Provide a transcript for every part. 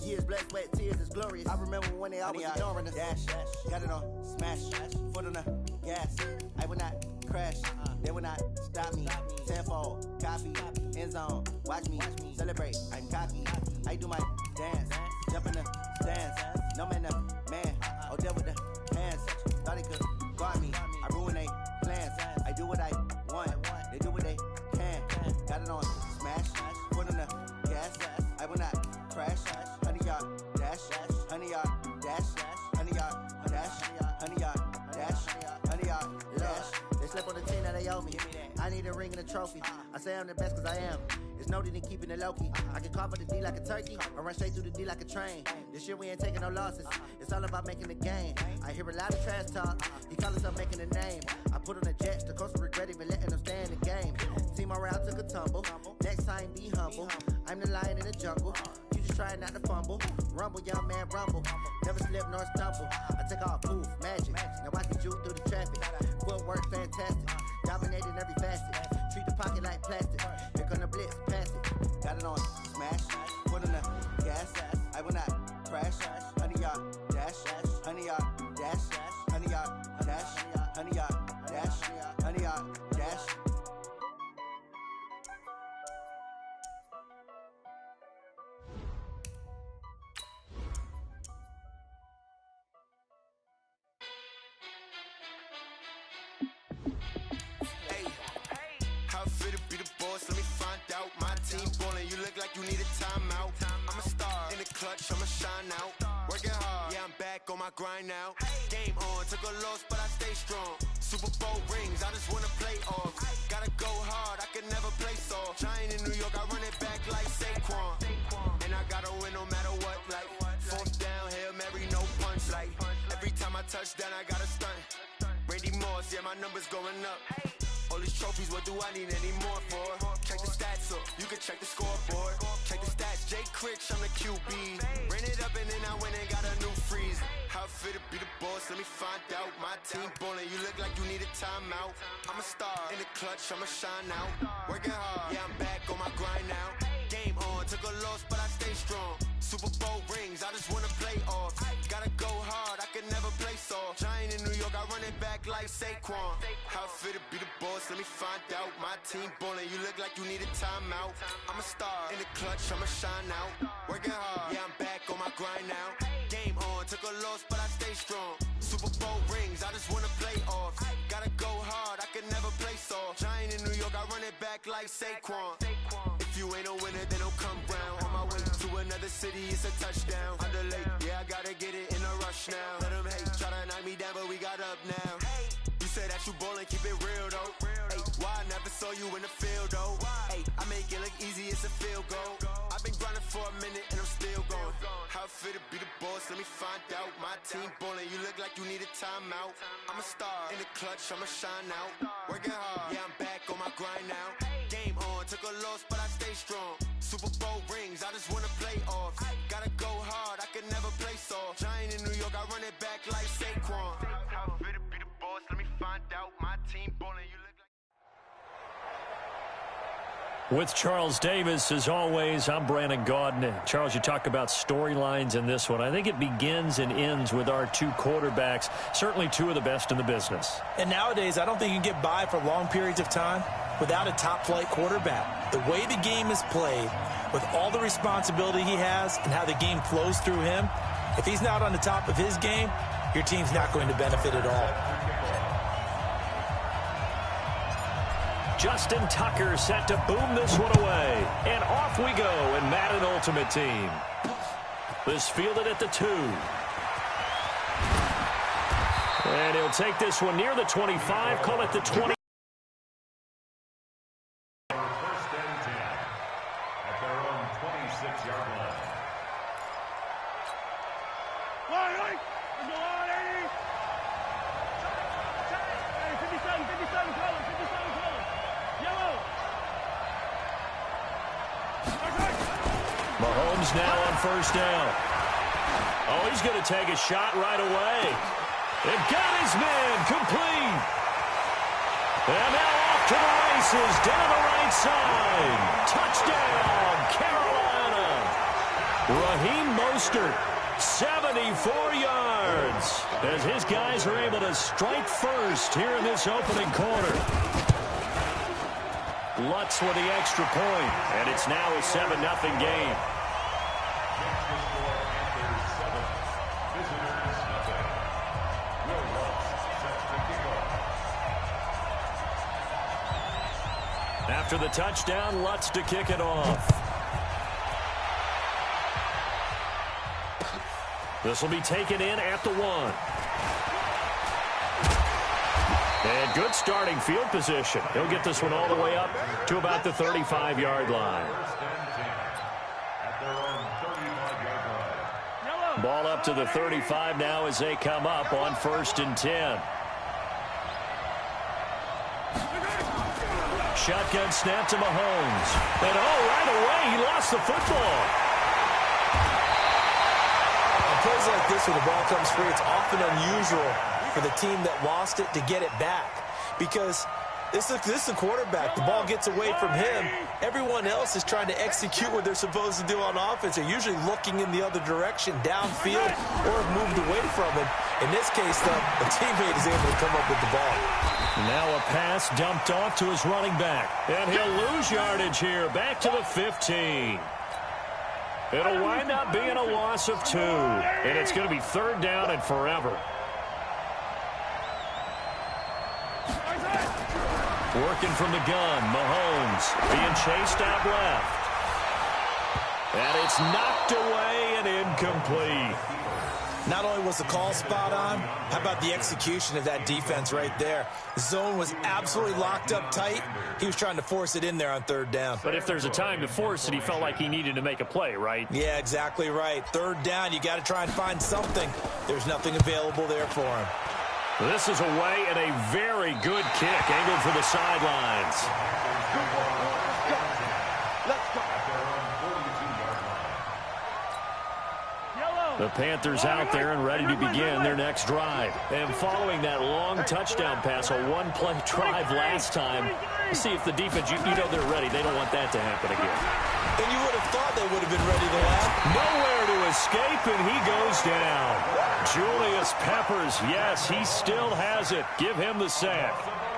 Years, blood, sweat, tears, it's glorious. I remember when they always ignoring us. Dash, got it on, smash, foot on the gas. I will not crash, they will not stop me. Tenfold, copy, end zone, watch me celebrate. I'm cocky, I do my dance, jump in the stands. No man, man, oh, there with the hands. Thought they could guard me, I ruin they plans. I do what I want, they do what they can. Got it on, smash, foot on the gas. I will not crash, 100-yard dash, 100-yard dash, 100-yard dash, 100-yard dash, 100-yard dash. They slept on the team that they owe me. I need a ring and a trophy. I say I'm the best cause I am. It's noted in keeping it low-key. I can carve up the D like a turkey or run straight through the D like a train. This year we ain't taking no losses. It's all about making the game. I hear a lot of trash talk. He call himself making a name. I put on the Jets. The coach will regret even letting them stay in the game. Team morale took a tumble. Next time be humble. I'm the lion in the jungle. You just trying not to fumble. Rumble, young man, rumble. Never slip nor stumble. I take off, poof, magic. Now I can juke through the traffic. Footwork fantastic. Dominating every facet. Treat the pocket like plastic. Here come the blitz, pass it. Got it on, smash. Foot on the gas. I will not crash. 100-yard dash. 100-yard dash. 100-yard dash. 100-yard dash. 100-yard dash. Let me find out. My team ballin', you look like you need a timeout. I'm a star in the clutch, I'ma shine out. Working hard, yeah, I'm back on my grind now. Game on, took a loss, but I stay strong. Super Bowl rings, I just wanna play off. Gotta go hard, I can never play soft. Giant in New York, I run it back like Saquon. And I gotta win no matter what, like fourth down, Hail Mary, no punch. Like every time I touch down, I gotta stunt. Randy Moss, yeah, my number's going up. All these trophies, what do I need any more for? Check the stats up, you can check the scoreboard. Check the stats, Jay Critch, I'm the QB. Ran it up and then I went and got a new freeze. How fit to be the boss, let me find out. My team ballin', you look like you need a timeout. I'm a star in the clutch, I'ma shine out. Working hard, yeah, I'm back on my grind now. Game on, took a loss, but I stay strong. Super Bowl rings, I just wanna play off. Gotta go hard, I can never play soft. Giant in New York, I run it back like Saquon. How fit to be the boss, let me find out. My team ballin', you look like you need a timeout. I'm a star in the clutch, I'ma shine out. Working hard, yeah, I'm back on my grind now. Game on, took a loss, but I stay strong. Super Bowl rings, I just wanna play off. Gotta go hard, I can never play soft. Giant in New York, I run it back like Saquon. If you ain't a winner, then don't come round. On my way to another city, it's a touchdown. Underlay, yeah, I gotta get it in a rush now. Let them hate, try to knock me down, but we got up now. You said that you ballin', keep it real though. Ay, why I never saw you in the field though? Ay, I make it look easy, it's a field goal. I've been grinding for a minute and I'm still going. How fit to be the boss, let me find out. My team ballin', you look like you need a timeout. I'm a star in the clutch, I'ma shine out. Working hard, yeah, I'm back on my grind now. Game on, took a loss, but I stay strong. Super Bowl rings, I just wanna play off. Gotta go hard, I can never play soft. Giant in New York, I run it back like Saquon. How fit to be the boss, let me find out. My team ballin', you look like... With Charles Davis, as always, I'm Brandon Gaudin. Charles, you talk about storylines in this one. I think it begins and ends with our two quarterbacks, certainly two of the best in the business. And nowadays, I don't think you can get by for long periods of time without a top-flight quarterback. The way the game is played, with all the responsibility he has and how the game flows through him, if he's not on the top of his game, your team's not going to benefit at all. Justin Tucker set to boom this one away. And off we go in Madden Ultimate Team. This fielded at the 2. And he'll take this one near the 25, call it the 20. First and 10 at their own 26-yard line. Right. 57, color, 57, color. Yellow. Mahomes now on first down. Oh, he's going to take a shot right away. And got his man complete. And now off to the races down the right side. Touchdown, Carolina. Raheem Mostert, 74 yards, as his guys are able to strike first here in this opening quarter. Lutz with the extra point, and it's now a 7-0 game. After the touchdown, Lutz to kick it off. This will be taken in at the 1. And good starting field position. He'll get this one all the way up to about the 35-yard line. Ball up to the 35 now as they come up on 1st and 10. Shotgun snap to Mahomes. And right away, he lost the football. On plays like this where the ball comes free, it's often unusual for the team that lost it to get it back. Because this is the quarterback. The ball gets away from him. Everyone else is trying to execute what they're supposed to do on offense. They're usually looking in the other direction, downfield, or have moved away from him. In this case, though, a teammate is able to come up with the ball. Now a pass dumped off to his running back. And he'll lose yardage here, back to the 15. It'll wind up being a loss of 2. And it's going to be 3rd down and forever. Working from the gun, Mahomes being chased out left. And it's knocked away and incomplete. Not only was the call spot on, how about the execution of that defense right there? The zone was absolutely locked up tight. He was trying to force it in there on 3rd down. But if there's a time to force it, he felt like he needed to make a play, right? Yeah, exactly right. 3rd down, you got to try and find something. There's nothing available there for him. This is away and a very good kick angled for the sidelines. The Panthers out there and ready to begin their next drive. And following that long touchdown pass, a one-play drive last time, see if the defense, you know they're ready. They don't want that to happen again. And you would have thought they would have been ready to laugh. Nowhere to escape, and he goes down. Julius Peppers, yes, he still has it. Give him the sack.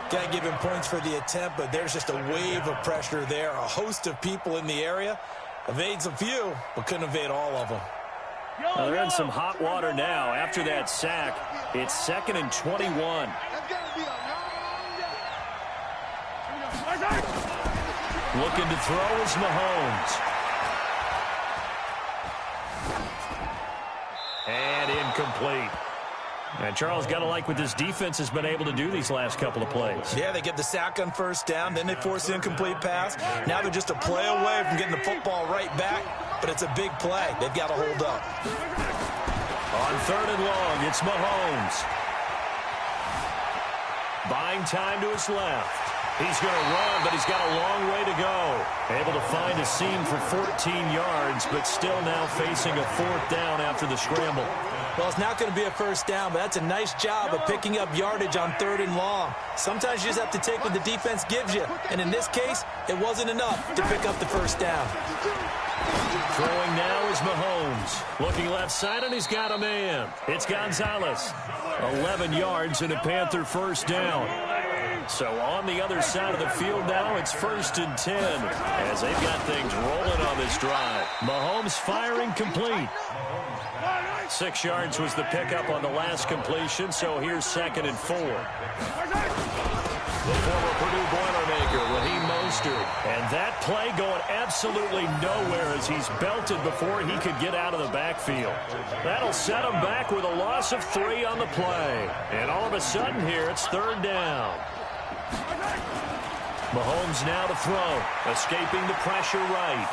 Got to give him points for the attempt, but there's just a wave of pressure there. A host of people in the area. Evades a few, but couldn't evade all of them. Well, they're in some hot water now. After that sack, it's 2nd and 21. Looking to throw is Mahomes. And incomplete. And Charles, got to like what this defense has been able to do these last couple of plays. Yeah, they get the sack on 1st down, then they force an incomplete pass. Now they're just a play away from getting the football right back, but it's a big play. They've got to hold up. On 3rd and long, it's Mahomes. Buying time to his left. He's going to run, but he's got a long way to go. Able to find a seam for 14 yards, but still now facing a 4th down after the scramble. Well, it's not going to be a 1st down, but that's a nice job of picking up yardage on 3rd and long. Sometimes you just have to take what the defense gives you, and in this case, it wasn't enough to pick up the 1st down. Throwing now is Mahomes. Looking left side, and he's got a man. It's Gonzalez. 11 yards and a Panther 1st down. So on the other side of the field now, it's 1st and 10 as they've got things rolling on this drive. Mahomes firing complete. 6 yards was the pickup on the last completion, so here's 2nd and 4. The former Purdue Boilermaker, Raheem Mostert. And that play going absolutely nowhere as he's belted before he could get out of the backfield. That'll set him back with a loss of 3 on the play. And all of a sudden here, it's 3rd down. Mahomes now to throw, escaping the pressure right.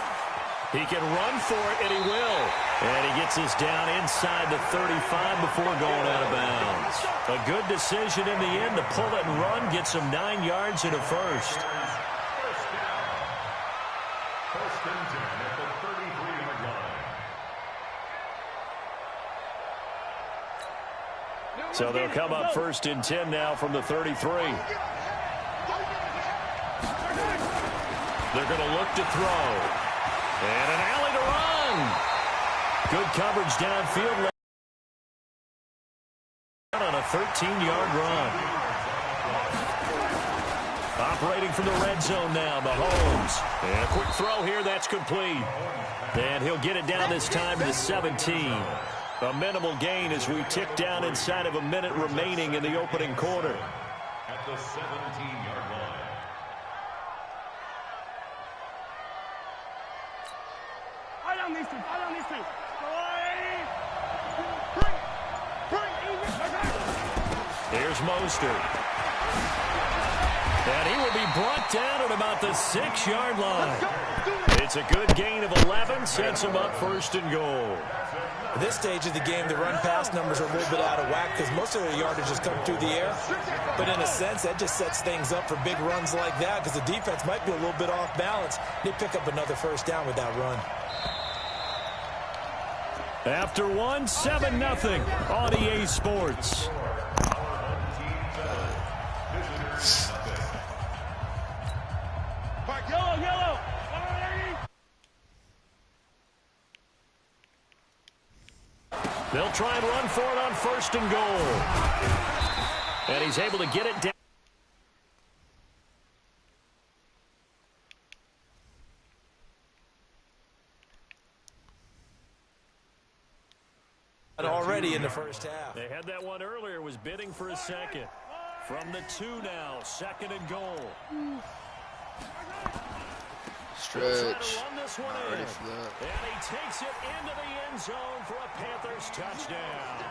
He can run for it, and he will. And he gets us down inside the 35 before going out of bounds. A good decision in the end to pull it and run, gets him 9 yards and a 1st. 1st and 10 at the 33-yard line. So they'll come up 1st and 10 now from the 33. They're going to look to throw. And an alley to run. Good coverage downfield on a 13-yard run. Operating from the red zone now, Mahomes. And a quick throw here, that's complete. And he'll get it down this time to the 17. A minimal gain as we tick down inside of a minute remaining in the opening quarter. At the 17-yard line. Eye on these two. Eye on these two. Here's Mostert. And he will be brought down at about the 6-yard line. It's a good gain of 11, sets him up first and goal. At this stage of the game, the run-pass numbers are a little bit out of whack because most of their yardage has come through the air. But in a sense, that just sets things up for big runs like that because the defense might be a little bit off balance. They pick up another first down with that run. After one, 7-0 on EA Sports. Yellow. They'll try and run for it on first and goal. And he's able to get it down. Already in the first half. They had that one earlier, was bidding for a second. From the 2 now, second and goal. Stretch. Not ready for that. And he takes it into the end zone for a Panthers touchdown.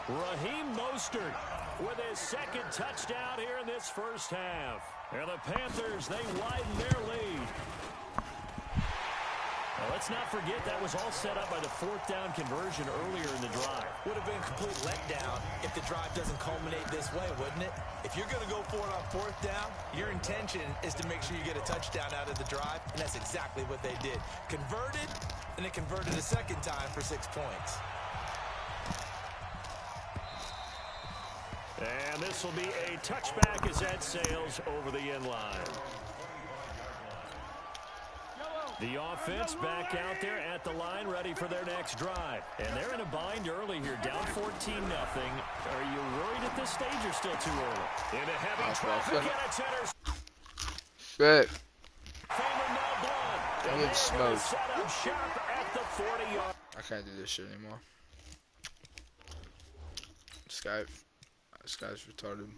Raheem Mostert with his second touchdown here in this first half. And the Panthers, they widen their lead. Now, let's not forget that was all set up by the 4th down conversion earlier in the drive. Would have been a complete letdown if the drive doesn't culminate this way, wouldn't it? If you're going to go for it on 4th down, your intention is to make sure you get a touchdown out of the drive, and that's exactly what they did. Converted, and they converted a second time for 6 points. And this will be a touchback as that sails over the end line. The offense back out there at the line, ready for their next drive. And they're in a bind early here, down 14-0. Are you worried at this stage or still too early? Into heavy traffic, and it's Shit. I'm getting smoked. set up shop at the 40-yard. I can't do this shit anymore. This guy's retarded.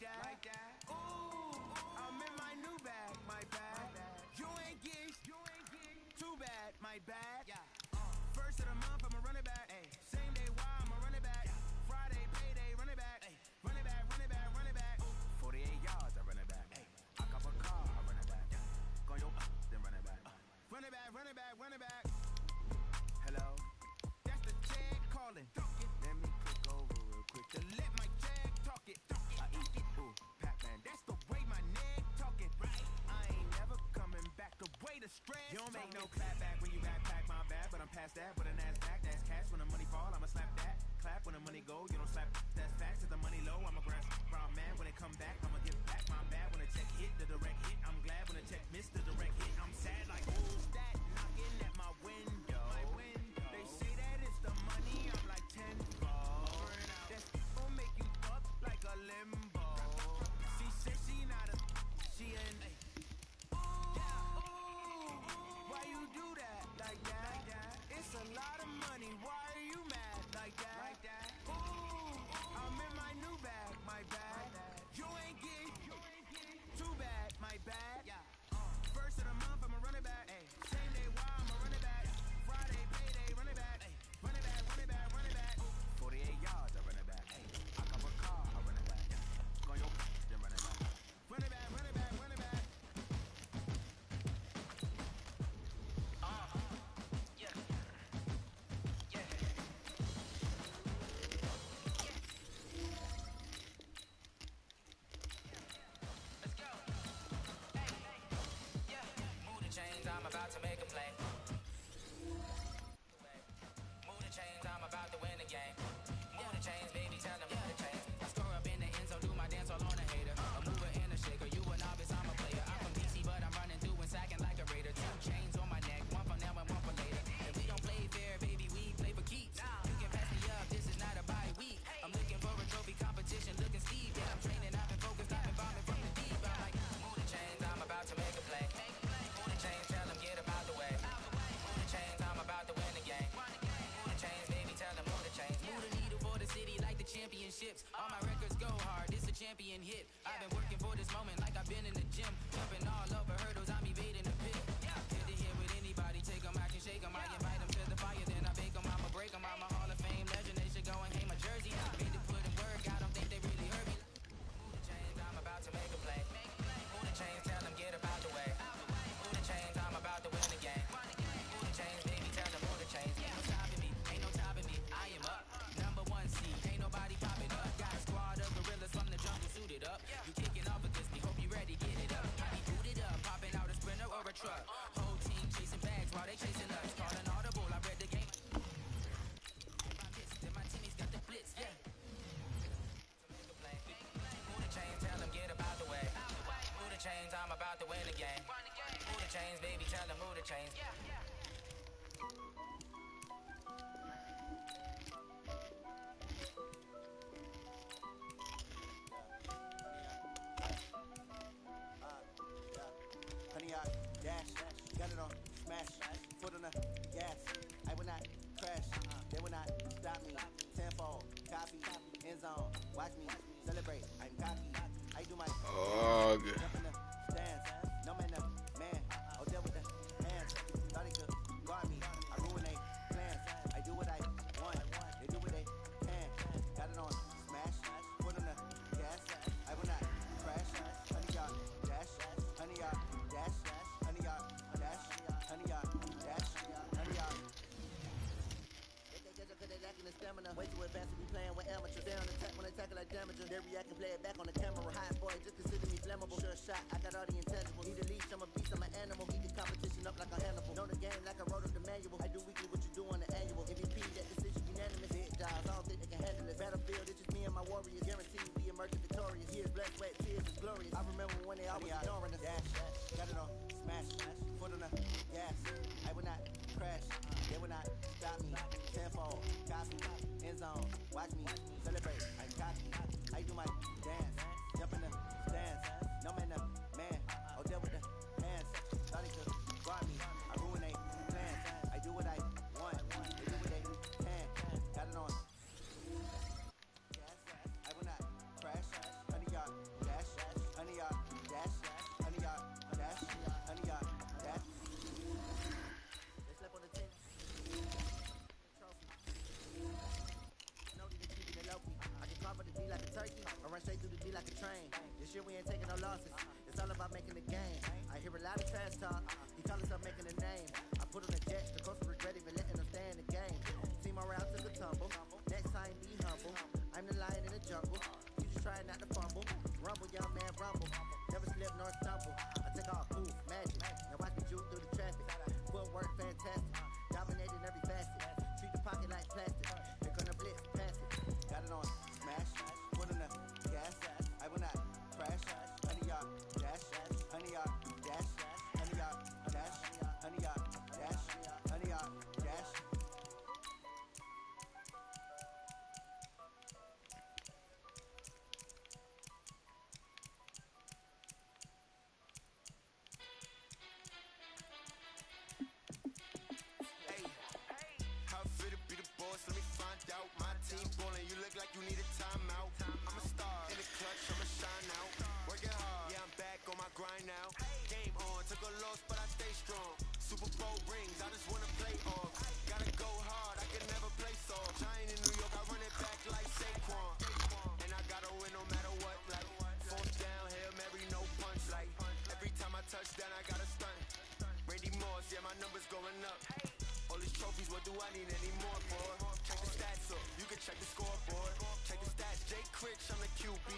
like that. Ooh, I'm in my new bag, my bad. You ain't geeks, too bad, my bad. First of the month, I'ma run it back. Same day, why I'ma run it back. Friday, payday, run it back. Run it back, run it back, run it back. 48 yards, I run it back. I cop a car, I run it back. Go yo, then run it back. Run it back, run it back, run it back. Hello, that's the tag calling. Let me click over real quick to let my tag talk it. I eat it, ooh, Pac-Man. That's the way my neck talking. Right, I ain't never coming back. The way the stress. You don't make no clap back when you backpack my bag, but I'm past that with an ass back. That's cash when the money fall. I'ma slap that. Clap when the money go. You don't slap. That's facts. If the money low, I'ma grab brown man when it come back. I'ma give back my bad when the check hit the direct hit. I'm glad when the check missed the direct hit. I'm sad like who's that knocking at my window? They say that it's the money. I'm like tenfold. That's gonna make you up like a limbo. She said she not a. She an. Why you do that like that? It's a lot of money. Why are you mad like that? Ooh, I'm in my new bag, my bad. You ain't geek, too bad, my bad. First of the month, I'ma run it back. Same day, why I'ma run it back. Friday, payday, run it back. Run it back, run it back, run it back. 48 yards, I run it back. I cop a car, I run it back. Go yo, then run it back. Run it back, run it back, run it back. I'm about to make a play. Move the chains, I'm about to win the game. Move the chains, baby, tell them move the chains. I score up in the end zone, do my dance all on a hater. A mover and a shaker, you a novice, I'm a player. I'm from DC, but I'm running through and sacking like a raider. 2 chains on my neck, one for now and one for later. And we don't play fair, baby, we play for keeps. You can pass me up, this is not a bye week. I'm looking for a trophy competition, looking steep. Yeah, I'm training, I've been focused, I've been bombing from the deep. I'm like, move the chains, I'm about to make a play. Move the chains, tell them get up out the way. Move the chains, I'm about to win the game. Move the chains, baby, tell them move the chains. Move the needle for the city like the championships. All my records go hard, this a champion hit. I've been working for this moment like I've been in the gym. Jumping all over hurdles, I'm evading the pit. Hit it here with anybody, take them, I can shake them. I invite them to the fire, then I bake them, I'ma break them. I'm a Hall of Fame legend, they should go and hang my jersey. Made to put in work, I don't think they really heard me. Move the chains, I'm about to make a play. Move the chains, tell them get up out the way. Move the chains, I'm about to win the game. Move the chains, baby, tell them move the chains. Ain't no stopping me, ain't no stopping me. I am up, #1 seed, ain't nobody popping up. Got a squad of gorillas from the jungle suited up. You kicking off against me, hope you ready, get it up. I be booted up, popping out a sprinter or a truck. Whole team chasing bags while they chasing us. Call an audible, I read the game. If I miss, then my teammates got the blitz, yeah. Move the chains, tell them get up out the way. Move the chains, I'm about to win the game. Move the chains, baby, tell them move the chains. Honey, I dash, got it on, smash, foot on the gas. I will not crash, they will not stop me. Tenfold, copy, end zone, watch me celebrate. I'm cocky, I do my Oh, good. jump in the stands, no man, no man. Oh, deal with the hands, thought he could guard me. I ruin they plans, I do what I want, they do what they can. Got it on, smash, foot on the gas. I will not crash, honey, y'all dash, honey, y'all dash, honey, y'all dash, honey, y'all dash, honey, y'all. Cause they lacking the stamina. Way too advanced to be playing with amateurs. They on attack when they tackle like damages. They react and play it back on the camera. Hot boy, just consider me flammable. Sure shot, I got all the intangibles. Need a leash, I'm a beast, I'm an animal. Heat the competition up like a Hannibal. Know the game like I wrote up the manual. I do weekly what you do on the annual. MVP, that decision unanimous. Hit jobs, I don't think they can handle it. Battlefield, it's just me and my warriors. Guaranteed we emerge victorious. Years, blood, sweat, tears is glorious. I remember when they always ignoring us. Dash, got it on, smash, foot on the gas. I will not crash, they will not stop me. Tenfold, copy, end zone, watch me celebrate. I'm cocky, I do my dance, jump in the stands. No man, no man. Oh, deal with the hands. Thought he could guard me. I ruin they plans. I do what I want. They do what they can. Got it on. I will not crash. Honey, y'all This year we ain't taking no losses. It's all about making the game. I hear a lot of trash talk. He call himself making a name. I put on the jet. The coach regret even letting him stay in the game. See my route took a tumble. Next time be humble. I'm the lion in the jungle. You just try not to fumble. Rumble, young man, rumble. Never slip nor stumble. I take off, poof, magic. Now watch me juke through the traffic. Footwork fantastic. Dominating every facet. Treat the pocket like plastic. Here come the blitz, pass it. Got it on smash. Foot in the gas. I will not crash. 100-yard dash. 100-yard dash. 100-yard dash. 100-yard dash. 100-yard dash. How fit to be the boss? Let me find out. My team ballin', you look like you need a timeout. I'm a star in the clutch, I'ma shine out. Working hard, yeah, I'm back on my grind now. Game on, took a loss, but I stay strong. Super Bowl rings, I just wanna play off. Gotta go hard, I can never play soft. Giant in New York, I run it back like Saquon. And I gotta win no matter what, like fourth down, Hail Mary, no punch. Like every time I touch down, I gotta stunt. Randy Moss, yeah, my numbers going up. All these trophies, what do I need any more for? Check the stats up, you can check the scoreboard. Check the stats, Jake Critch, I'm the QB.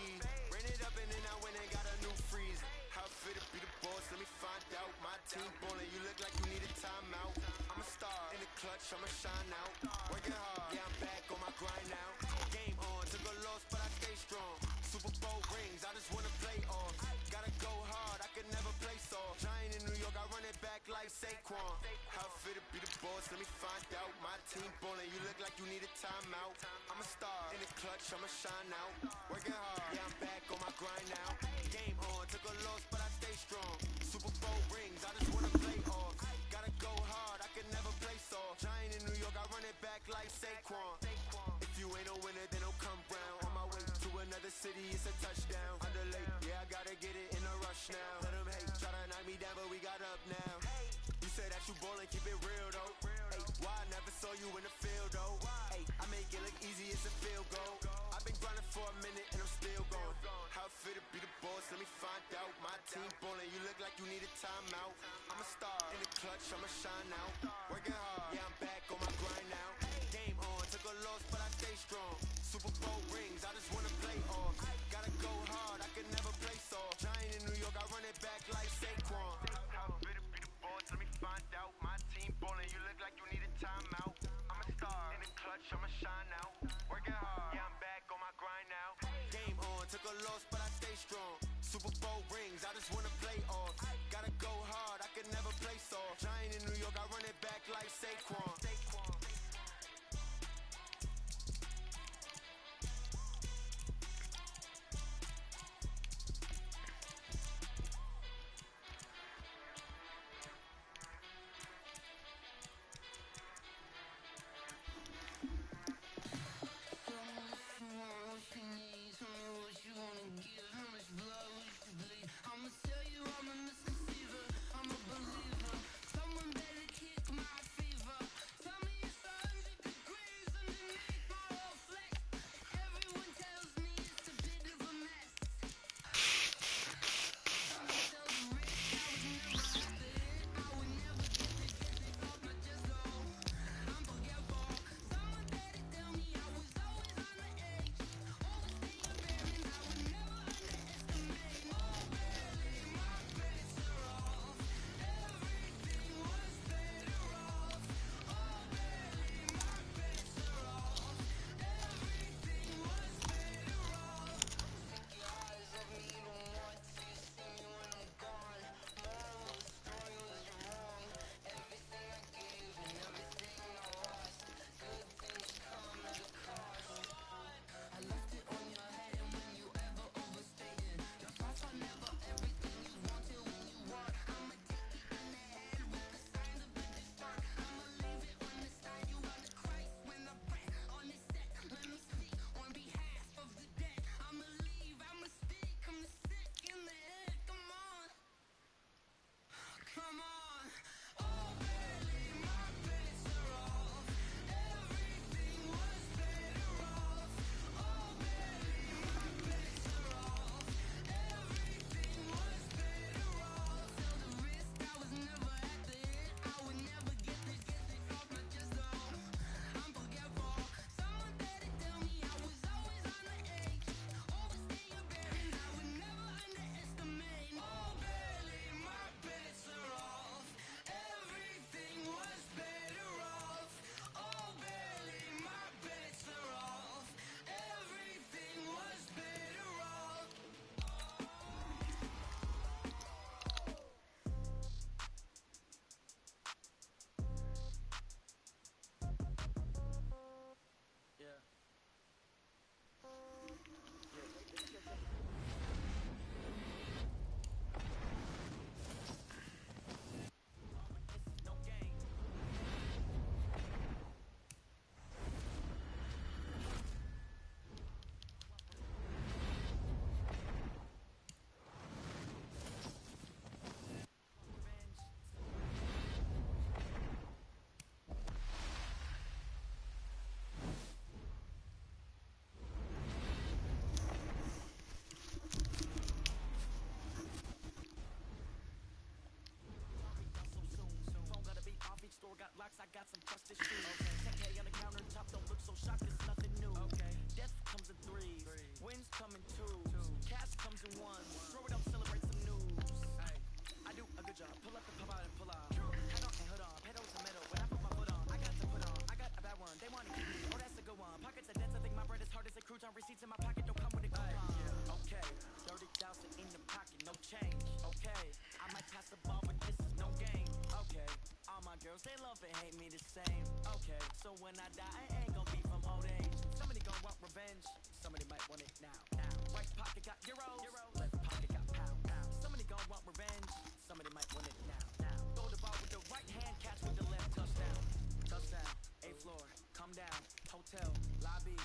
Ran it up and then I went and got a new freeze. How fit to be the boss, let me find out. My team ballin', you look like you need a timeout. I'm a star in the clutch, I'ma shine out. Working hard, yeah, I'm back on my grind now. Game on, took a loss, but I stay strong. Super Bowl rings, I just wanna play off. Gotta go hard, I can never play soft. Giant in New York, I run it back like Saquon. How fit to be the boss, let me find out. My team ballin', you look like you need a timeout. I'm a star in the clutch, I'ma shine out. Working hard, yeah, I'm back on my grind now. Game on, took a loss, but I stay strong. Super Bowl rings, I just wanna play off. Gotta go hard, I can never play soft. Giant in New York, I run it back like Saquon. If you ain't a winner, then don't come round. On my way to another city, it's a touchdown. Underlay, yeah, I gotta get it in a rush now. Let them hate, try to knock me down, but we got up now. You say that you ballin', keep it real though. Hey, why I never saw you in the field though? Hey, I make it look easy, it's a field goal. I've been grinding for a minute and I'm still going. How fit to be the boss, let me find out. My team ballin', you look like you need a timeout. I'm a star in the clutch, I'ma shine out. Working hard, yeah, I'm back on my grind now. Game on, took a loss, but I stay strong. Super Bowl rings, I just wanna play off. Gotta go hard, I can never play soft. Giant in New York, I run it back like Saquon. How fit to be the boss, let me find out. My team ballin', you look like you need a timeout. I'm a star in the clutch, I'ma shine out. Working hard, yeah, I'm back on my grind now. Game on, took a loss, but I stay strong. Super Bowl rings, I just wanna play off. Gotta go hard, I can never play soft. Giant in New York, I run it back like Saquon. I'ma tell you I'm a Mr. Fever, I'm a believer. Someone better kick my fever. come in twos. Cash comes in ones. Throw it up, celebrate some news. Ay, I do a good job. Pull up the pub out and pull out. Head on and hood on, pedal to metal. When I put my foot on, I got to put on. I got a bad one. They want to keep me. Oh, that's a good one. Pockets are dense. I think my bread is hard as a crouton. Receipts in my pocket don't come with a coupon. Okay, 30,000 in the pocket, no change. Okay, I might pass the ball, but this is no game. Okay, all my girls, they love and hate me the same. Okay, so when I die, I ain't gonna be from old age. Somebody gonna want revenge. Somebody might want it now. Right pocket got euros. Left pocket got pound. Somebody gonna want revenge. Somebody might want it now. Throw the ball with the right hand, catch with the left. Touchdown. Touchdown. A floor. Come down. Hotel. Lobby.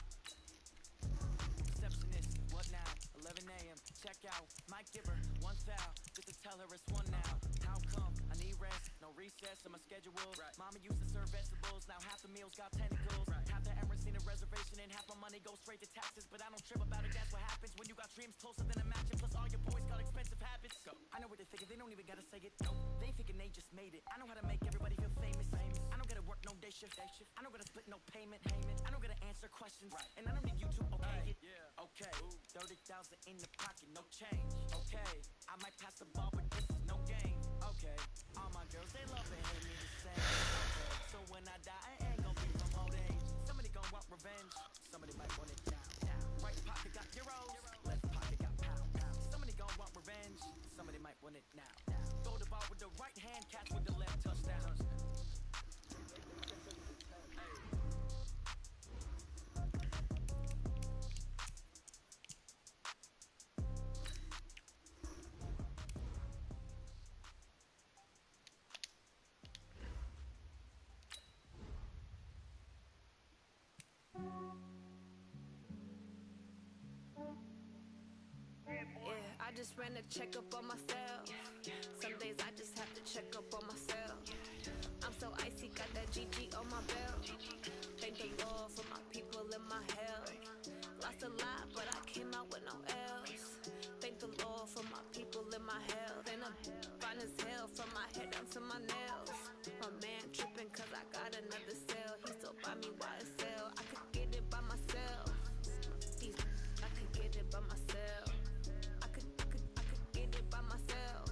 Receptionist. What now? 11 a.m. Check out. Mike Giver. One foul. Just to tell her it's one now. How come? I need rest. No recess in my schedule. Mama used to serve vegetables. Now half the meals got tentacles. Half the Emirates need a reservation and half my money goes straight to taxes. But I don't trip about it. That's what happens when you got dreams closer than a mansion. Plus all your boys got expensive habits. Go. I know what they're thinking. They don't even gotta say it. No. They thinking they just made it. I know how to make everybody feel famous. I don't gotta work no day shift. I don't gotta split no payment. I don't gotta answer questions. And I don't need you to okay it. Okay. 30,000 in the pocket, no change. Okay. I might pass the ball, but this is no game. Okay. All my girls, they love and hate me the same. Okay. So when I die, I ain't gonna be from old age. Somebody gonna want revenge. Somebody might want it now. Right pocket got euros. Left pocket got pound. Somebody gonna want revenge. Somebody might want it now. Throw the ball with the right hand, catch with the left. Touchdown. I just ran a checkup on myself. Some days I just have to check up on myself. I'm so icy, got that GG on my belt. Thank the Lord for my people in my health. Lost a lot, but I came out with no else. Thank the Lord for my people in my health. And I'm fine as hell from my head down to my nails. My man tripping cause I got another cell. He still buy me YSL. I could get it by myself. I could get it by myself. I could get it by myself.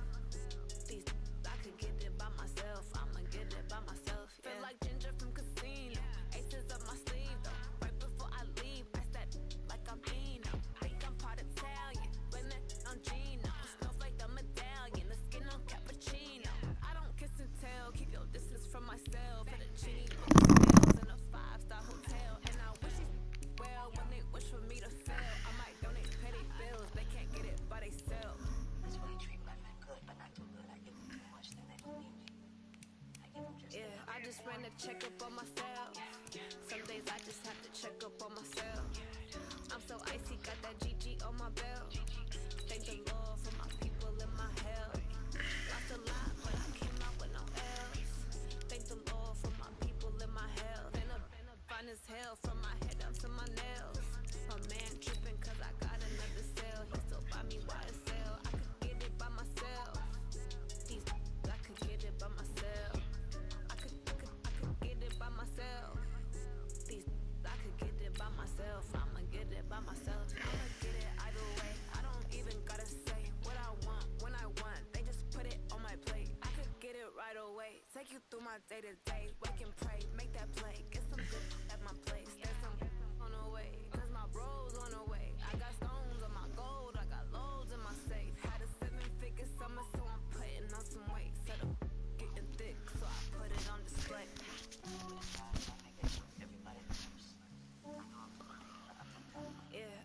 I could get it by myself. I'ma get it by myself. Yeah. Feel like Ginger from Casino. Aces up my sleeve though. Right before I leave, I that like I'm Eno. Think I'm part Italian, blame it on Gino. Snowflake the medallion, the skin on cappuccino. I don't kiss and tell, keep your distance from myself. Put a genie with the scales in a 5-star hotel. And I wish it well when they wish for me to fail. I might donate petty bills, they can't get it by they self. That's why you treat black men good, but not too good. I give them too much, then they don't need me. I give them just I just ran a checkup on myself. Some days I just have to check up on myself. I'm so icy, got that GG on my belt. Thank the Lord for my people in my health. Lost a lot, but I came out with no else. Thank the Lord for my people in my health. Been a fine as hell from my head down to my nails. My man tripping cause I got another cell. He still buy me YSL. I could get it by myself. I could get it by myself. I could get it by myself. I could get it by myself. I'ma get it by myself. I'ma get it either way. I don't even gotta say what I want when I want. They just put it on my plate. I could get it right away. Take you through my day to day. Wake and pray, make that play. Get some good at my place. There's some on the way. Cause my bros on the way. I got stones on my gold. I got loads in my safe. Had a 7-figure summer, so I'm putting on some weight. Set up getting thick, so I put it on display.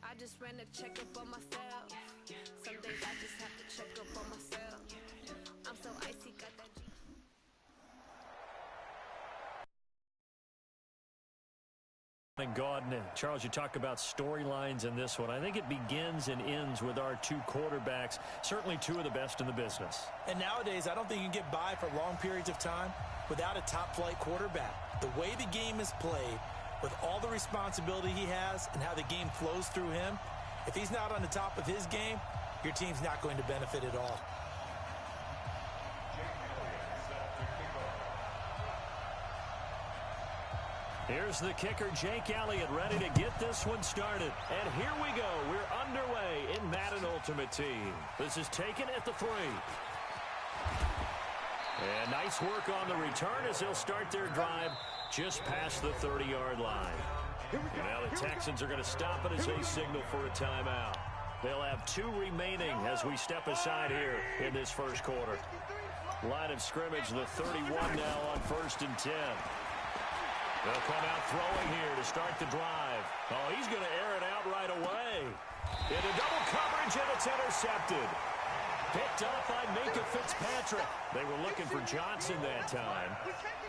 I just ran a checkup on myself. Some days I just have to check up on myself. I'm so icy, got that G. And Gaudin, Charles, you talk about storylines in this one. I think it begins and ends with our two quarterbacks, certainly two of the best in the business. And nowadays, I don't think you can get by for long periods of time without a top-flight quarterback. The way the game is played, with all the responsibility he has and how the game flows through him, if he's not on the top of his game, your team's not going to benefit at all. Here's the kicker, Jake Elliott, ready to get this one started. And here we go. We're underway in Madden Ultimate Team. This is taken at the 3. And nice work on the return as they'll start their drive just past the 30-yard line. And now the Texans are going to stop it as they signal for a timeout. They'll have 2 remaining as we step aside here in this first quarter. Line of scrimmage, the 31 now on 1st and 10. They'll come out throwing here to start the drive. Oh, he's going to air it out right away. Into double coverage, and it's intercepted. Picked up by Minka Fitzpatrick. They were looking for Johnson that time.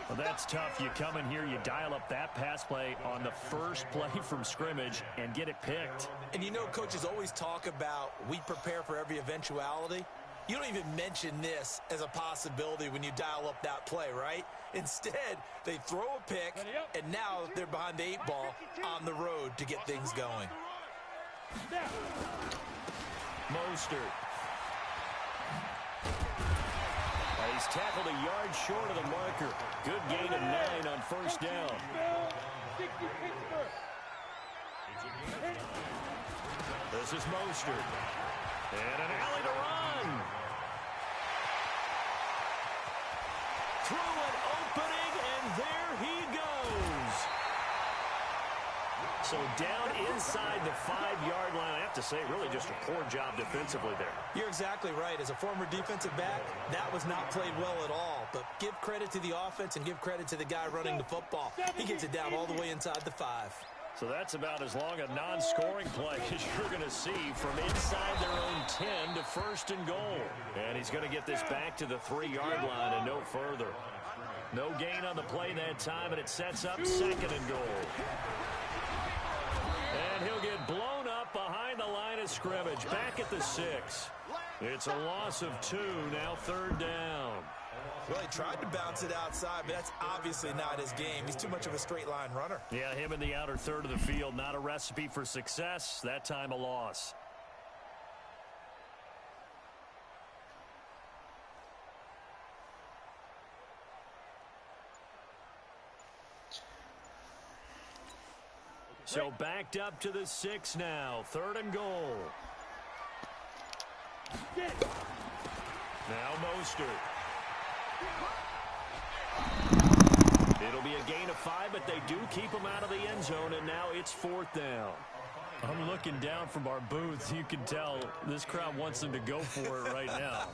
Well, that's tough. You come in here, you dial up that pass play on the first play from scrimmage and get it picked. And you know, coaches always talk about we prepare for every eventuality. You don't even mention this as a possibility when you dial up that play, right? Instead, they throw a pick, and now they're behind the 8 ball on the road to get things going. Mostert. He's tackled a yard short of the marker. Good gain of 9 on 1st down. This is Mostert. And an alley to run. Through an opening, and there he goes. So down inside the 5-yard line. I have to say, really just a poor job defensively there. You're exactly right. As a former defensive back, that was not played well at all. But give credit to the offense and give credit to the guy running the football. He gets it down all the way inside the 5. So that's about as long a non-scoring play as you're going to see from inside their own 10 to 1st and goal. And he's going to get this back to the 3-yard line and no further. No gain on the play that time, and it sets up 2nd and goal. And he'll get blown up behind the line of scrimmage, back at the 6. It's a loss of 2, now 3rd down. Well, he tried to bounce it outside, but that's obviously not his game. He's too much of a straight-line runner. Yeah, him in the outer 3rd of the field, not a recipe for success. That time a loss. So backed up to the 6 now. 3rd and goal. Now Mostert. It'll be a gain of 5, but they do keep him out of the end zone, and now it's 4th down. I'm looking down from our booth. You can tell this crowd wants them to go for it right now.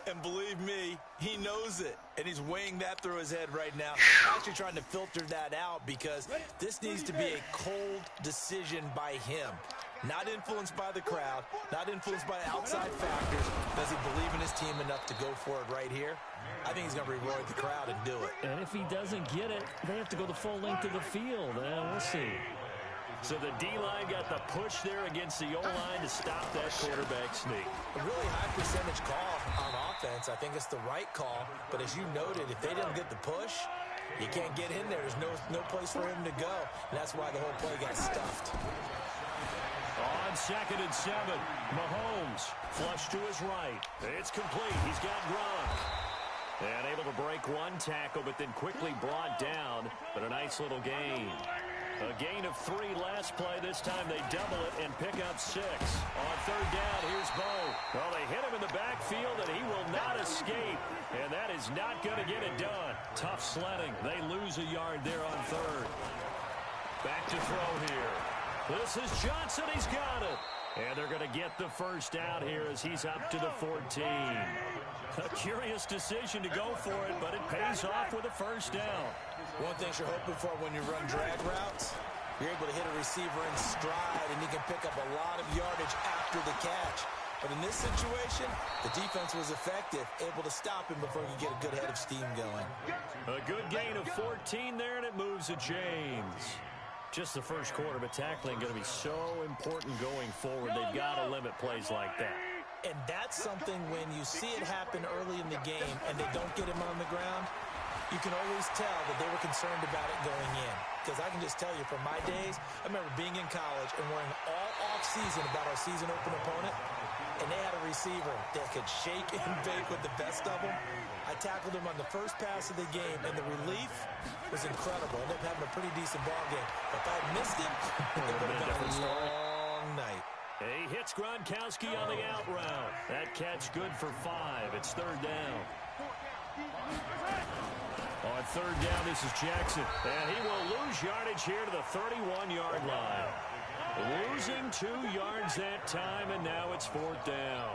And believe me, he knows it. And he's weighing that through his head right now. Actually trying to filter that out because this needs to be a cold decision by him. Not influenced by the crowd, not influenced by outside factors. Does he believe in his team enough to go for it right here? I think he's going to reward the crowd and do it. And if he doesn't get it, they have to go the full length of the field. We'll see. So the D-line got the push there against the O-line to stop that quarterback sneak. A really high percentage call on offense. I think it's the right call. But as you noted, if they didn't get the push, you can't get in there. There's no place for him to go. And that's why the whole play got stuffed. On 2nd and 7, Mahomes flush to his right. It's complete. He's got Gronk. And able to break one tackle, but then quickly brought down. But a nice little gain. A gain of 3 last play. This time they double it and pick up 6. On 3rd down, here's Bo. Well, they hit him in the backfield, and he will not escape. And that is not going to get it done. Tough sledding. They lose a yard there on 3rd. Back to throw here. This is Johnson. He's got it. And they're going to get the first out here as he's up to the 14. A curious decision to go for it, but it pays off with a first down. One thing you're hoping for when you run drag routes, you're able to hit a receiver in stride, and you can pick up a lot of yardage after the catch. But in this situation, the defense was effective, able to stop him before he could get a good head of steam going. A good gain of 14 there, and it moves the chains. Just the first quarter, but tackling going to be so important going forward. They've got to limit plays like that. And that's something when you see it happen early in the game and they don't get him on the ground, you can always tell that they were concerned about it going in. Because I can just tell you from my days, I remember being in college and worrying all off-season about our season-open opponent. and they had a receiver that could shake and bake with the best of them. I tackled him on the first pass of the game, and the relief was incredible. Ended up having a pretty decent ball game. But if I had missed him, it would have been a long night. He hits Gronkowski on the out route. That catch good for 5. It's third down. On third down, this is Jackson. And he will lose yardage here to the 31-yard line. Losing 2 yards that time, and now it's fourth down.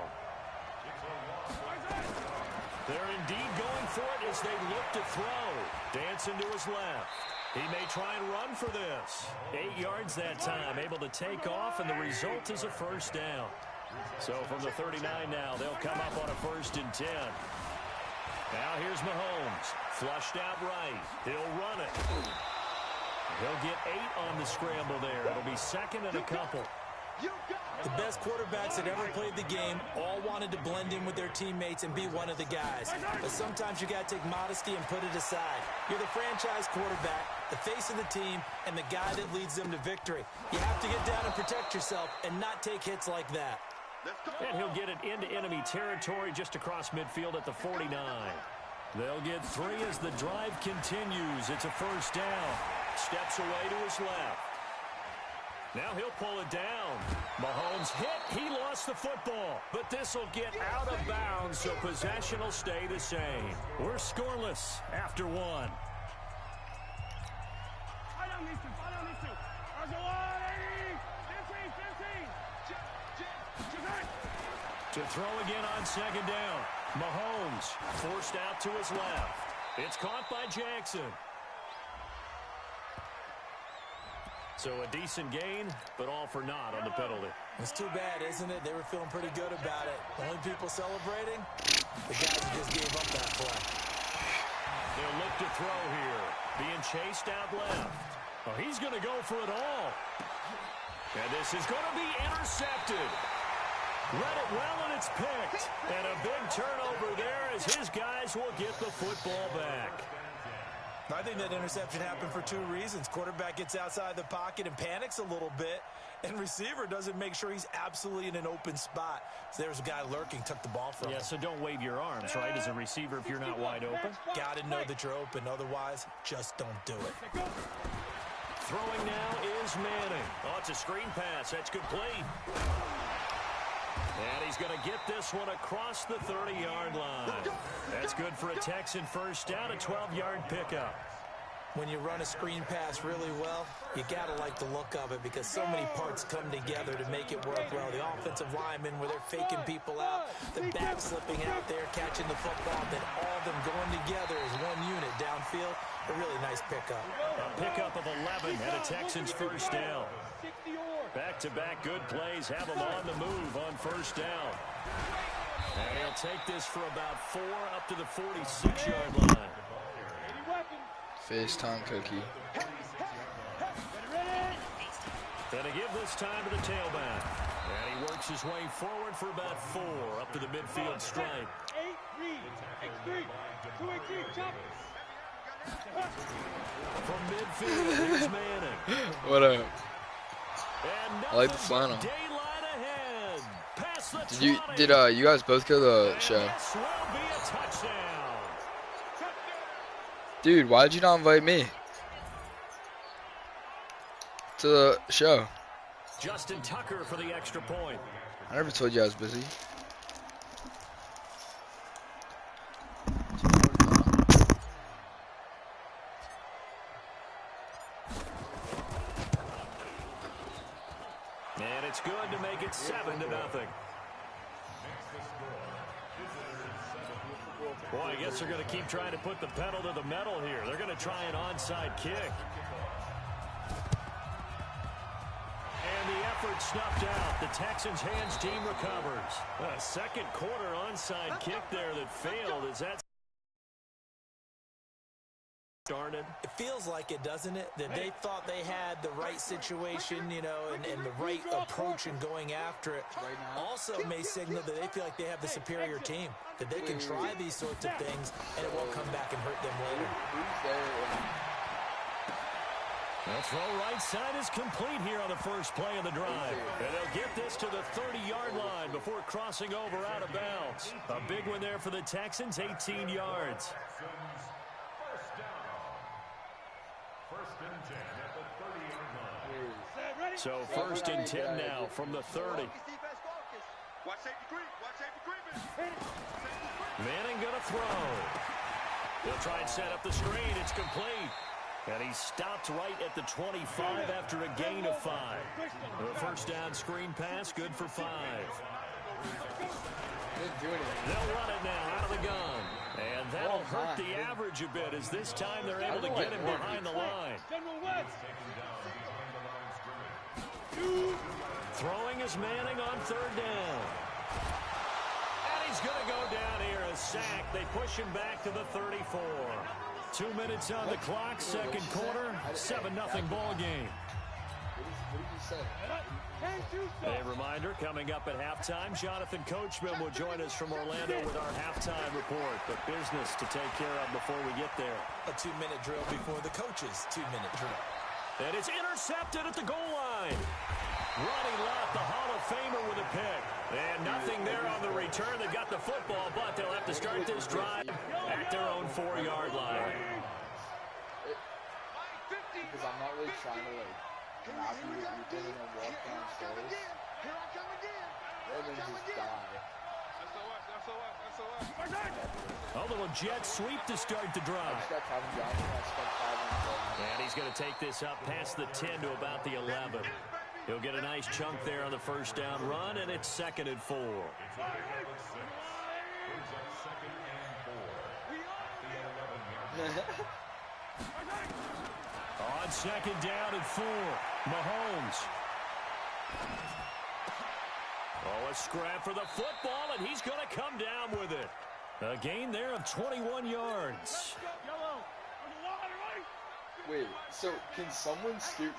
They're indeed going for it as they look to throw. Dancing to his left. He may try and run for this. 8 yards that time, able to take off, and the result is a first down. So from the 39 now, they'll come up on a 1st and 10. Now here's Mahomes. Flushed out right. He'll run it. He'll get 8 on the scramble there. It'll be 2nd and a couple. The best quarterbacks that ever played the game all wanted to blend in with their teammates and be one of the guys. But sometimes you got to take modesty and put it aside. You're the franchise quarterback, the face of the team, and the guy that leads them to victory. You have to get down and protect yourself and not take hits like that. And he'll get it into enemy territory just across midfield at the 49. They'll get 3 as the drive continues. It's a first down. Steps away to his left. Now he'll pull it down. Mahomes hit. He lost the football. But this will get out of bounds, so possession will stay the same. We're scoreless after 1. To throw again on 2nd down. Mahomes forced out to his left. It's caught by Jackson. So a decent gain, but all for naught on the penalty. It's too bad, isn't it? They were feeling pretty good about it. The only people celebrating, the guys who just gave up that play. They'll look to throw here. Being chased out left. Oh, he's going to go for it all. And this is going to be intercepted. Read it well, and it's picked. And a big turnover there as his guys will get the football back. I think that interception happened for 2 reasons. Quarterback gets outside the pocket and panics a little bit, and receiver doesn't make sure he's absolutely in an open spot. So there's a guy lurking, took the ball from him. Yeah, so don't wave your arms, right, as a receiver if you're not wide open? Got to know that you're open. Otherwise, just don't do it. Throwing now is Manning. Oh, it's a screen pass. That's complete. And he's going to get this one across the 30-yard line. That's good for a Texan first down, a 12-yard pickup. When you run a screen pass really well, you got to like the look of it because so many parts come together to make it work well. The offensive linemen, where they're faking people out, the back slipping out there, catching the football, then all of them going together as one unit downfield. A really nice pickup. A pickup of 11 and a Texans first down. Back-to-back good plays have him on the move on first down. And he'll take this for about 4 up to the 46-yard line. FaceTime cookie. Gonna give this time to the tailback. And he works his way forward for about 4 up to the midfield stripe. From midfield, here's Manning. What up? I like the flannel. Did you guys both go to the show? Dude, why did you not invite me to the show? Justin Tucker for the extra point. I never told you I was busy. And it's good to make it 7-0. Boy, I guess they're going to keep trying to put the pedal to the metal here. They're going to try an onside kick. And the effort snuffed out. The Texans' hands team recovers. A second quarter onside kick there that failed. Is that started? It feels like it, doesn't it? That they thought they had the right situation, you know, and the right approach in going after it. Also may signal that they feel like they have the superior team, that they can try these sorts of things, and it won't come back and hurt them later. The throw right side is complete here on the first play of the drive. And they'll get this to the 30-yard line before crossing over out of bounds. A big one there for the Texans, 18 yards. First and 10 at the 30-yard line. So first and 10 now from the 30. Manning going to throw. He'll try and set up the screen. It's complete. And he stopped right at the 25 after a gain of 5. The first down screen pass, good for 5. They'll run it now out of the gun. And that'll hurt the average a bit as this time they're able to get him behind the line. Throwing is Manning on third down. And he's going to go down here, a sack. They push him back to the 34. 2 minutes on the clock, second quarter, 7-0 ball game. A reminder, coming up at halftime, Jonathan Coachman will join us from Orlando with our halftime report. But business to take care of before we get there. A 2-minute drill before the coach's 2-minute drill. And it's intercepted at the goal line. Ronnie Lott, the Hall of Famer, with a pick. And nothing there on the return. They got the football, but they'll have to start this drive at their own 4-yard line. Because I'm not really trying to, like, grab you with Ethan and walk downstairs. And then just die. A little jet sweep to start the drive. And he's going to take this up past the 10 to about the 11. He'll get a nice chunk there on the first down run, and it's 2nd and 4. On 2nd down and 4, Mahomes. Oh, a scrap for the football, and he's going to come down with it. A gain there of 21 yards. Wait, so can someone scoot me?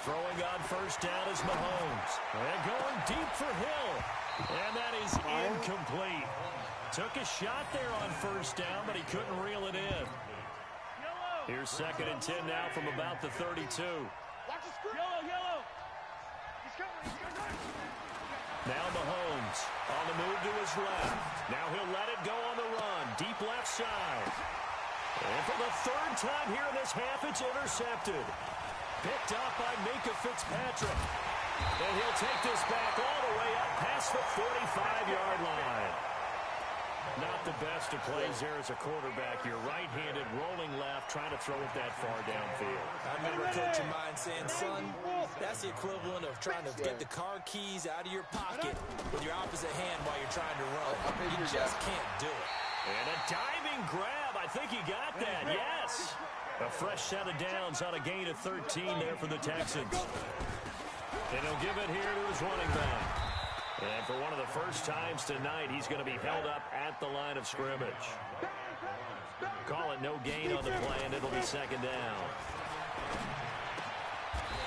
Throwing on first down is Mahomes. And going deep for Hill. And that is incomplete. Took a shot there on first down, but he couldn't reel it in. Here's 2nd and 10 now from about the 32. Now Mahomes on the move to his left. Now he'll let it go on the run. Deep left side. And for the 3rd time here in this half, it's intercepted. Picked up by Minka Fitzpatrick. And he'll take this back all the way up past the 45-yard line. Not the best of plays there as a quarterback. You're right-handed, rolling left, trying to throw it that far downfield. I remember a coach of mine saying, son, that's the equivalent of trying to get the car keys out of your pocket with your opposite hand while you're trying to run. You just can't do it. And a diving grab. I think he got that. Yes. A fresh set of downs on a gain of 13 there for the Texans. And he'll give it here to his running back. And for one of the first times tonight, he's going to be held up at the line of scrimmage. Call it no gain on the play, and it'll be 2nd down.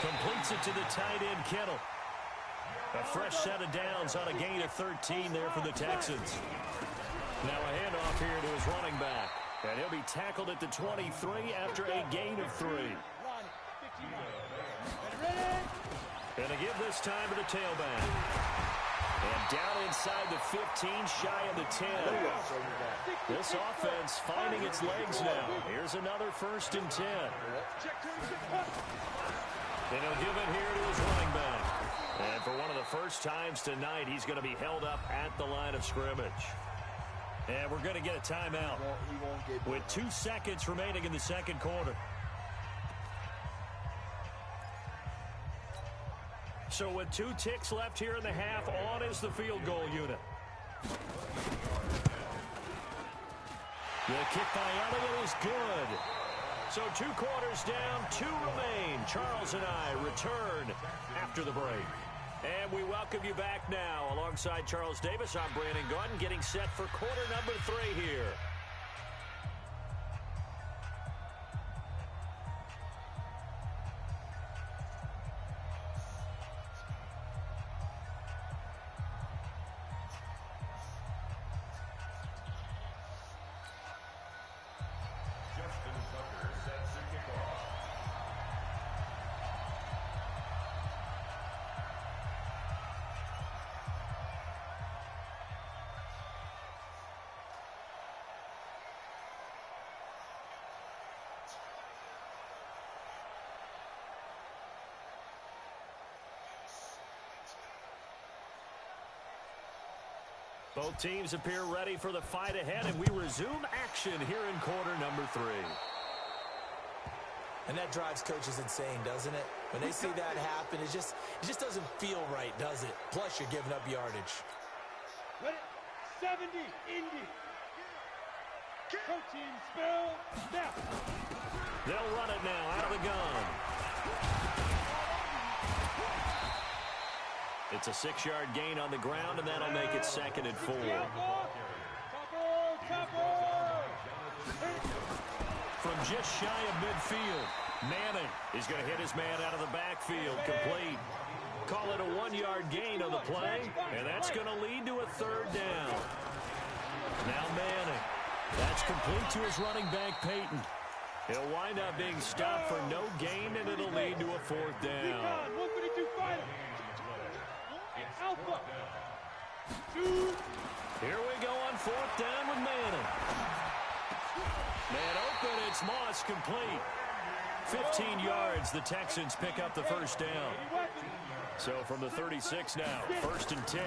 Completes it to the tight end, Kittle. A fresh set of downs on a gain of 13 there for the Texans. Now a handoff here to his running back. And he'll be tackled at the 23 after a gain of 3. And to give this time to the tailback. And down inside the 15, shy of the 10. This offense finding its legs now. Here's another 1st and 10. And he'll give it here to his running back. And for one of the first times tonight, he's going to be held up at the line of scrimmage. And we're going to get a timeout with 2 seconds remaining in the second quarter. So with 2 ticks left here in the half, on is the field goal unit. The kick by Elliott is good. So 2 quarters down, 2 remain. Charles and I return after the break. And we welcome you back now. Alongside Charles Davis, I'm Brandon Gordon, getting set for quarter number 3 here. Justin Tucker Both teams appear ready for the fight ahead, and we resume action here in quarter number 3. And that drives coaches insane, doesn't it? When they see that happen, it just doesn't feel right, does it? Plus, you're giving up yardage. 70, Indy. Coaching spell, snap. They'll run it now out of the gun. It's a 6-yard gain on the ground, and that'll make it 2nd and 4. From just shy of midfield, Manning is going to hit his man out of the backfield, complete. Call it a 1-yard gain on the play, and that's going to lead to a 3rd down. Now Manning. That's complete to his running back, Peyton. He'll wind up being stopped for no gain, and it'll lead to a 4th down. Here we go on 4th down with Manning. Man open, it's Moss, complete. 15 yards, the Texans pick up the 1st down. So from the 36 now, 1st and 10.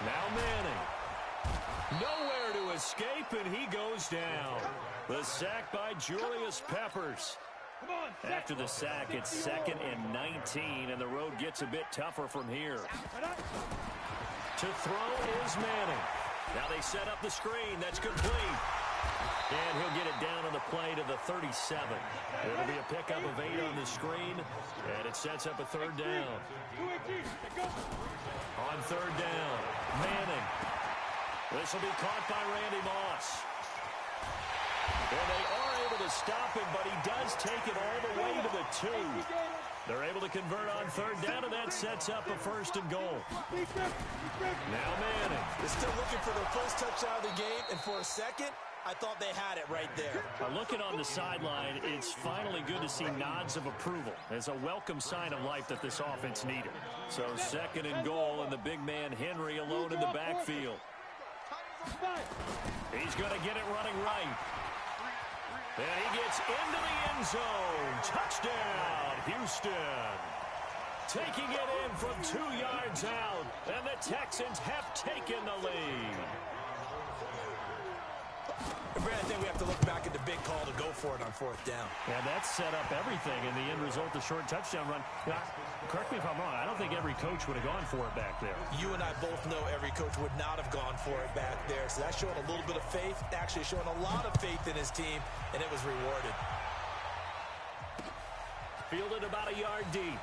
Now Manning. Nowhere to escape, and he goes down. The sack by Julius Peppers. After the sack, it's 2nd and 19, and the road gets a bit tougher from here. To throw is Manning. Now they set up the screen. That's complete. And he'll get it down on the play to the 37. It'll be a pickup of 8 on the screen, and it sets up a 3rd down. On 3rd down, Manning. This will be caught by Randy Moss. And they are able to stop him, but he does take it all the way to the 2. They're able to convert on 3rd down, and that sets up a 1st and goal. Now Manning. They're still looking for their first touchdown of the game, and for a second, I thought they had it right there. Looking on the sideline, it's finally good to see nods of approval. It's a welcome sign of life that this offense needed. So 2nd and goal, and the big man Henry alone in the backfield. He's going to get it running right. And he gets into the end zone. Touchdown, Houston. Taking it in from 2 yards out, and the Texans have taken the lead. Brad, I think we have to look back at the big call to go for it on 4th down. Yeah, that set up everything, and the end result, the short touchdown run. Now, correct me if I'm wrong, I don't think every coach would have gone for it back there. You and I both know every coach would not have gone for it back there, so that's showing a little bit of faith, actually showing a lot of faith in his team, and it was rewarded. Fielded about a yard deep.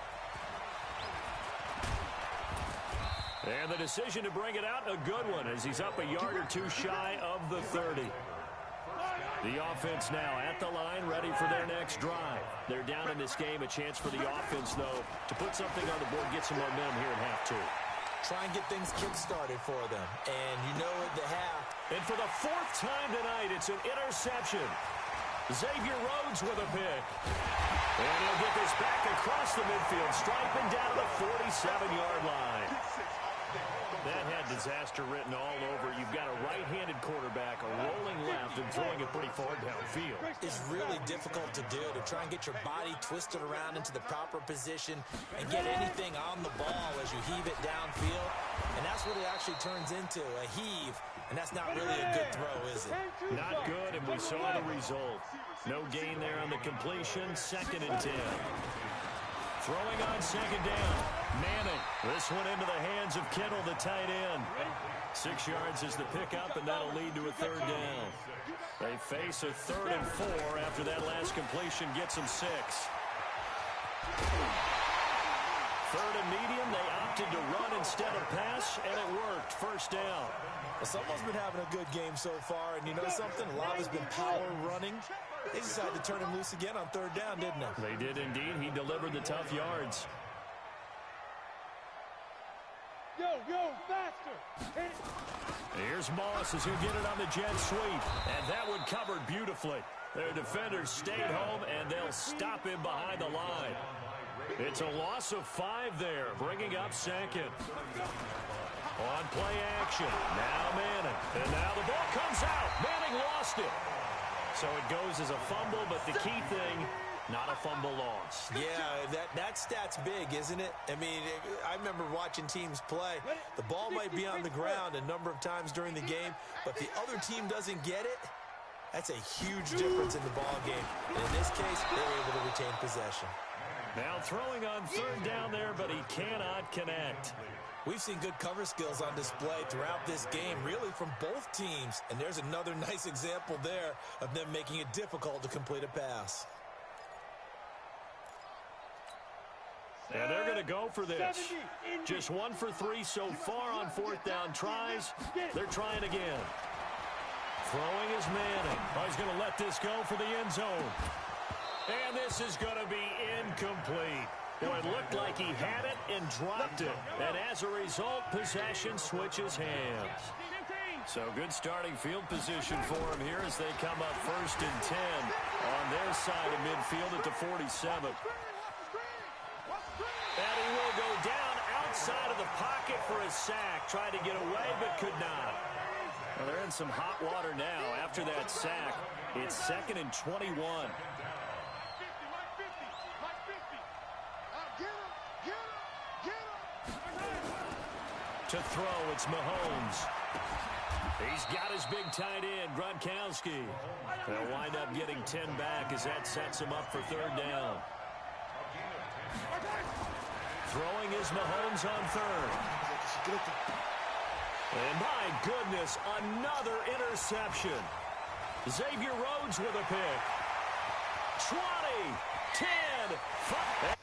And the decision to bring it out, a good one, as he's up a yard or 2 shy of the 30. The offense now at the line, ready for their next drive. They're down in this game. A chance for the offense, though, to put something on the board, get some momentum here in half 2. Try and get things kick-started for them. And you know at the half. And for the 4th time tonight, it's an interception. Xavier Rhodes with a pick. And he'll get this back across the midfield stripe and down to the 47-yard line. That had disaster written all over. You've got a right-handed quarterback, a rolling left, and throwing it pretty far downfield. It's really difficult to do, to try and get your body twisted around into the proper position and get anything on the ball as you heave it downfield. And that's what it actually turns into, a heave. And that's not really a good throw, is it? Not good, and we saw the result. No gain there on the completion, 2nd and 10. Throwing on 2nd down. Manning. This one into the hands of Kittle, the tight end. 6 yards is the pickup, and that'll lead to a 3rd down. They face a 3rd and 4 after that last completion gets them 6. 3rd and medium, they opted to run instead of pass, and it worked. 1st down. Well, someone's been having a good game so far, and you know something? A lot has been power running. They decided to turn him loose again on 3rd down, didn't they? They did indeed. He delivered the tough yards. Yo, faster! Here's Moss as he'll get it on the jet sweep. And that one covered beautifully. Their defenders stayed home, and they'll stop him behind the line. It's a loss of 5 there, bringing up 2nd. On play action, now Manning. And now the ball comes out. Manning lost it. So it goes as a fumble, but the key thing, Not a fumble loss. Yeah, that stat's big, isn't it? I mean, I remember watching teams play. The ball might be on the ground a number of times during the game, but the other team doesn't get it. That's a huge difference in the ball game. And in this case, they were able to retain possession. Now throwing on third down there, but he cannot connect. We've seen good cover skills on display throughout this game, really from both teams. And there's another nice example there of them making it difficult to complete a pass. And they're going to go for this. Just 1 for 3 so far on fourth down tries. They're trying again. Throwing is Manning. Oh, he's going to let this go for the end zone. And this is going to be incomplete. Boy, it looked like he had it and dropped it. And as a result, possession switches hands. So good starting field position for him here as they come up 1st and 10 on their side of midfield at the 47. And he will go down outside of the pocket for a sack. Tried to get away, but could not. Well, they're in some hot water now after that sack. It's 2nd and 21. To throw, it's Mahomes. He's got his big tight end, Gronkowski. They'll wind up getting 10 back as that sets him up for third down. Throwing is Mahomes on third. And my goodness, another interception. Xavier Rhodes with a pick. 20, 10, 5.